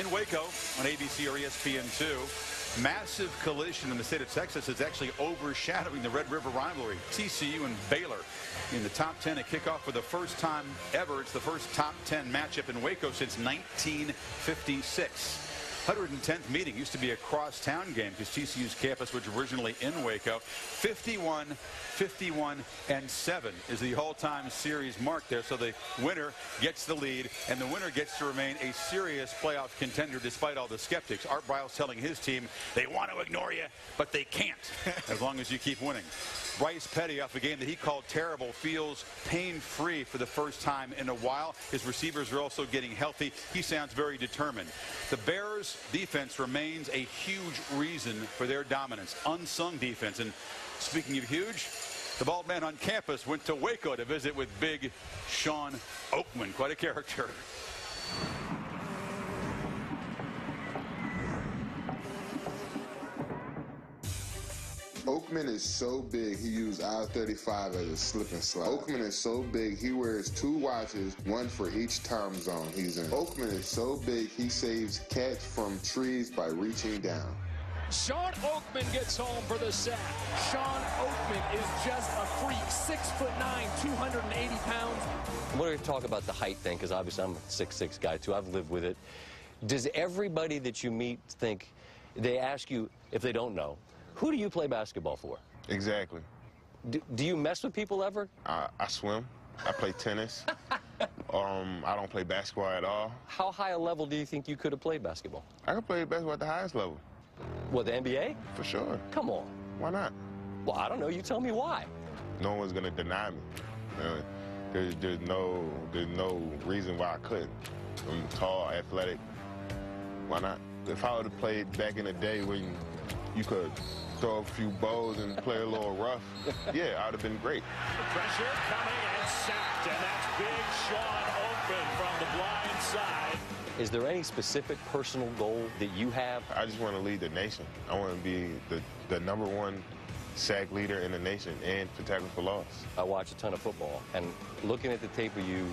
In Waco on ABC or ESPN2, massive collision in the state of Texas is actually overshadowing the Red River rivalry. TCU and Baylor in the top 10 at kickoff for the first time ever. It's the first top 10 matchup in Waco since 1956. 110th meeting. Used to be a crosstown game because TCU's campus was originally in Waco. 51, 51, and 7 is the all-time series mark there. So the winner gets the lead, and the winner gets to remain a serious playoff contender despite all the skeptics. Art Briles telling his team they want to ignore you, but they can't as long as you keep winning. Bryce Petty, off a game that he called terrible, feels pain-free for the first time in a while. His receivers are also getting healthy. He sounds very determined. The Bears' defense remains a huge reason for their dominance. Unsung defense. And speaking of huge, the bald man on campus went to Waco to visit with big Sean Oakman. Quite a character. Oakman is so big, he used I-35 as a slip and slide. Oakman is so big, he wears 2 watches, one for each time zone he's in. Oakman is so big, he saves cats from trees by reaching down. Sean Oakman gets home for the sack. Sean Oakman is just a freak. 6'9", 280 pounds. I'm going to talk about the height thing because obviously I'm a 6'6" guy too. I've lived with it. Does everybody that you meet think, they ask you if they don't know, who do you play basketball for? Exactly. Do you mess with people ever? I swim. I play tennis. I don't play basketball at all. How high a level do you think you could have played basketball? I could play basketball at the highest level. What, the NBA? For sure. Come on. Why not? Well, I don't know. You tell me why. No one's going to deny me. There's no reason why I couldn't. I'm tall, athletic. Why not? If I would have played back in the day when you could throw a few bows and play a little rough, yeah, I would have been great. Pressure coming and sacked, and that's big Sean Oakman from the blind side. Is there any specific personal goal that you have? I just want to lead the nation. I want to be the #1 sack leader in the nation and for tackle for loss. I watch a ton of football, and looking at the tape of you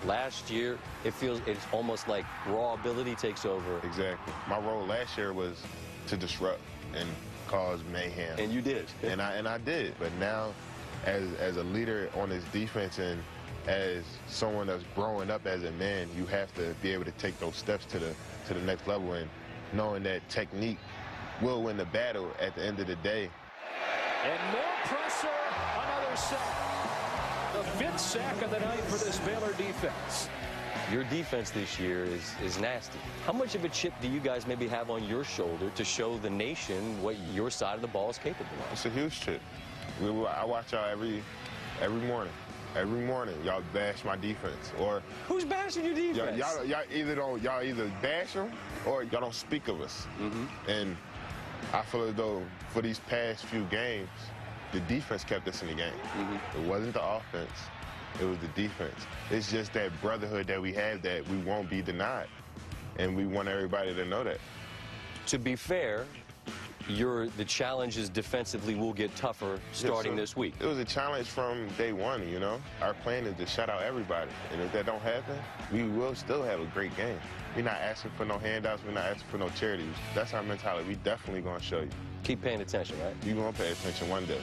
last year, it's almost like raw ability takes over. Exactly. My role last year was to disrupt and cause mayhem. And you did. and I did. But now, as a leader on this defense and as someone that's growing up as a man, you have to be able to take those steps to the next level, and knowing that technique will win the battle at the end of the day. And more pressure, another sack. The 5th sack of the night for this Baylor defense. Your defense this year is nasty. How much of a chip do you guys maybe have on your shoulder to show the nation what your side of the ball is capable of? It's a huge chip. I watch y'all every morning. Every morning, y'all bash my defense. Or who's bashing your defense? Y'all either bash them or y'all don't speak of us. And I feel as though for these past few games, the defense kept us in the game. It wasn't the offense. It was the defense. It's just that brotherhood that we have that we won't be denied. And we want everybody to know that. To be fair, the challenges defensively will get tougher starting this week. It was a challenge from day one, you know. Our plan is to shut out everybody. And if that don't happen, we will still have a great game. We're not asking for no handouts. We're not asking for no charities. That's our mentality. We definitely going to show you. Keep paying attention, right? You're going to pay attention one day.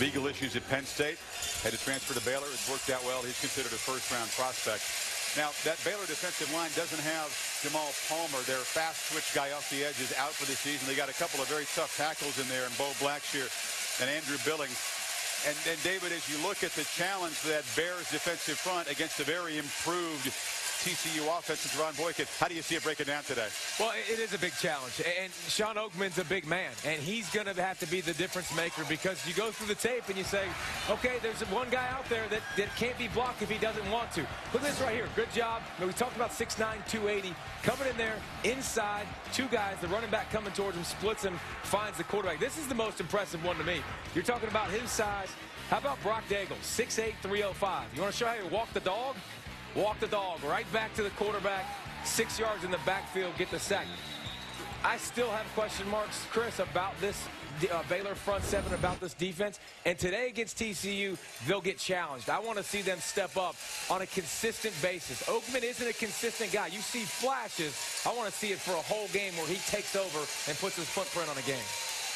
Legal issues at Penn State. Had to transfer to Baylor. It's worked out well. He's considered a first-round prospect. Now, that Baylor defensive line doesn't have Jamal Palmer. Their fast switch guy off the edge is out for the season. They got a couple of very tough tackles in there, and Bo Blackshear and Andrew Billings. And David, as you look at the challenge for that Bears defensive front against a very improved TCU offense, Ron Boykin, how do you see it breaking down today? Well, it is a big challenge, and Sean Oakman's a big man, and he's going to have to be the difference maker, because you go through the tape and you say, okay, there's one guy out there that can't be blocked if he doesn't want to. Look at this right here. Good job. We talked about 6'9", 280. Coming in there, inside, 2 guys, the running back coming towards him, splits him, finds the quarterback. This is the most impressive one to me. You're talking about his size. How about Brock Daigle, 6'8", 305. You want to show how you walk the dog? Walk the dog right back to the quarterback, 6 yards in the backfield, get the sack. I still have question marks, Chris, about this Baylor front seven, about this defense. And today against TCU, they'll get challenged. I want to see them step up on a consistent basis. Oakman isn't a consistent guy. You see flashes. I want to see it for a whole game where he takes over and puts his footprint on a game.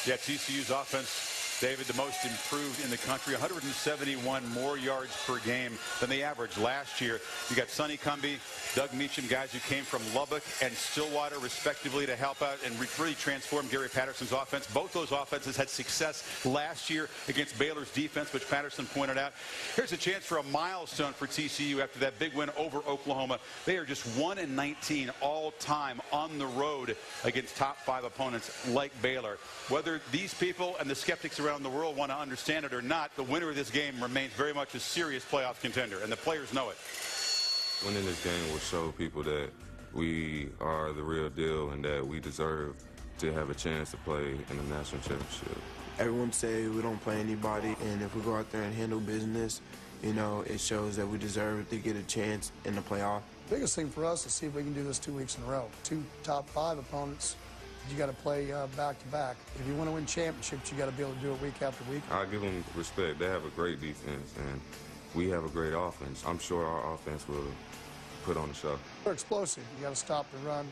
Yeah, TCU's offense, David, the most improved in the country, 171 more yards per game than they averaged last year. You got Sonny Cumbie, Doug Meacham, guys who came from Lubbock and Stillwater, respectively, to help out and really transform Gary Patterson's offense. Both those offenses had success last year against Baylor's defense, which Patterson pointed out. Here's a chance for a milestone for TCU after that big win over Oklahoma. They are just 1-19 all-time on the road against top-5 opponents like Baylor. Whether these people and the skeptics around the world want to understand it or not, the winner of this game remains very much a serious playoff contender, and the players know it. Winning this game will show people that we are the real deal and that we deserve to have a chance to play in the national championship. Everyone say we don't play anybody, and if we go out there and handle business, you know, it shows that we deserve to get a chance in the playoff. The biggest thing for us is see if we can do this 2 weeks in a row. 2 top-5 opponents. You got to play back-to-back. If you want to win championships, you got to be able to do it week after week. I give them respect. They have a great defense, and we have a great offense. I'm sure our offense will put on the show. They're explosive. You got to stop the run.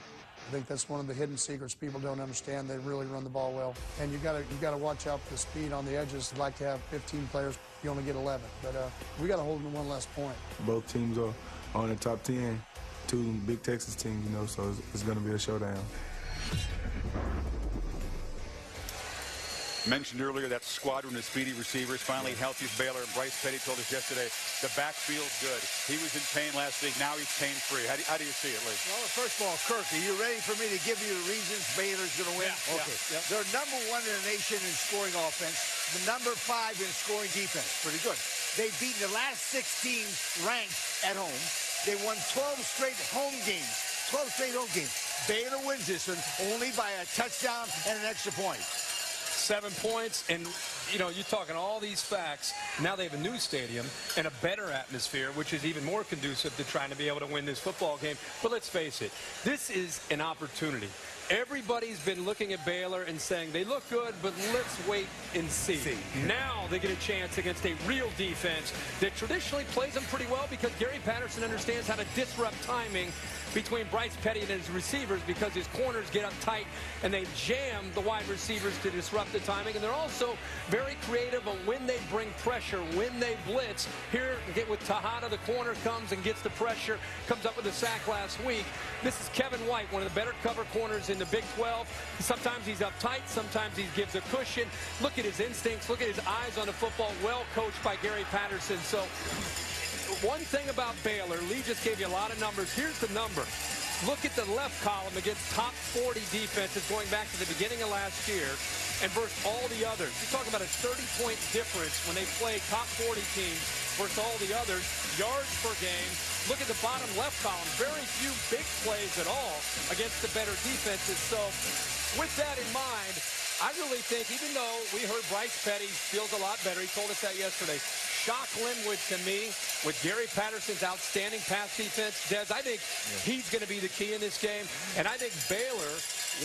I think that's one of the hidden secrets people don't understand. They really run the ball well, and you got to watch out for the speed on the edges. You'd like to have 15 players. You only get 11, but we got to hold them to one less point. Both teams are on the top 10. 2 big Texas teams, you know, so it's going to be a showdown. Mentioned earlier that squadron of speedy receivers finally healthy for Baylor, and Bryce Petty told us yesterday the backfield's good. He was in pain last week. Now he's pain-free. How do you see it, Lee? Well, first of all, Kirk, are you ready for me to give you the reasons Baylor's going to win? Yeah, okay. yeah. They're number 1 in the nation in scoring offense, the number 5 in scoring defense. Pretty good. They've beaten the last 6 teams ranked at home. They won 12 straight home games. 12 straight home games. Baylor wins this one only by a touchdown and an extra point. 7 points, and you know, you're talking all these facts. Now they have a new stadium and a better atmosphere, which is even more conducive to trying to be able to win this football game. But let's face it, this is an opportunity. Everybody's been looking at Baylor and saying they look good, but let's wait and see. Now they get a chance against a real defense that traditionally plays them pretty well, because Gary Patterson understands how to disrupt timing between Bryce Petty and his receivers, because his corners get up tight and they jam the wide receivers to disrupt the timing. And they're also very creative on when they bring pressure, when they blitz. Here with Tejada, the corner comes and gets the pressure, comes up with a sack last week. This is Kevin White, one of the better cover corners in the Big 12. Sometimes he's up tight, sometimes he gives a cushion. Look at his instincts, look at his eyes on the football, well coached by Gary Patterson. So one thing about Baylor, Lee just gave you a lot of numbers. Here's the number. Look at the left column against top 40 defenses going back to the beginning of last year and versus all the others. You're talking about a 30-point difference when they play top 40 teams versus all the others. Yards per game. Look at the bottom left column. Very few big plays at all against the better defenses. So with that in mind, I really think, even though we heard Bryce Petty feels a lot better, he told us that yesterday, Shock Linwood, to me, with Gary Patterson's outstanding pass defense, Des, I think he's going to be the key in this game. And I think Baylor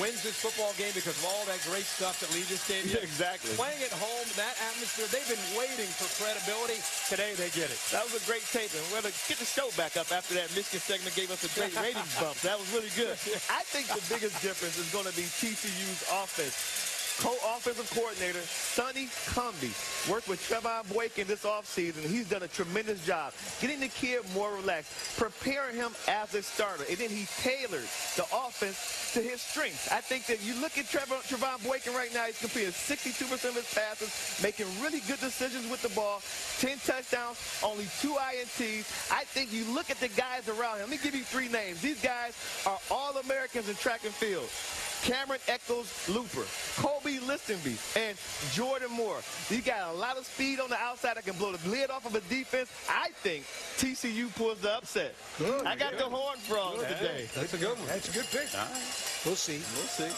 wins this football game because of all that great stuff that Lee just gave you. Exactly. Playing at home, that atmosphere, they've been waiting for credibility. Today, they get it. That was a great tape, and we're going to get the show back up after that Michigan segment gave us a great ratings bump. That was really good. I think the biggest difference is going to be TCU's offense. Co-offensive coordinator Sonny Cumbie worked with Trevon Boykin this offseason. He's done a tremendous job getting the kid more relaxed, preparing him as a starter, and then he tailored the offense to his strengths. I think that you look at Trevon Boykin right now, he's completing 62% of his passes, making really good decisions with the ball, 10 touchdowns, only 2 INTs. I think you look at the guys around him. Let me give you 3 names. These guys are All-Americans in track and field. Cameron Eccles-Looper, Kobe Listenby, and Jordan Moore. These got a lot of speed on the outside that can blow the lid off of a defense. I think TCU pulls the upset. Good. I got the Horned Frogs today. That's a good one. That's a good pick. All right. We'll see. We'll see.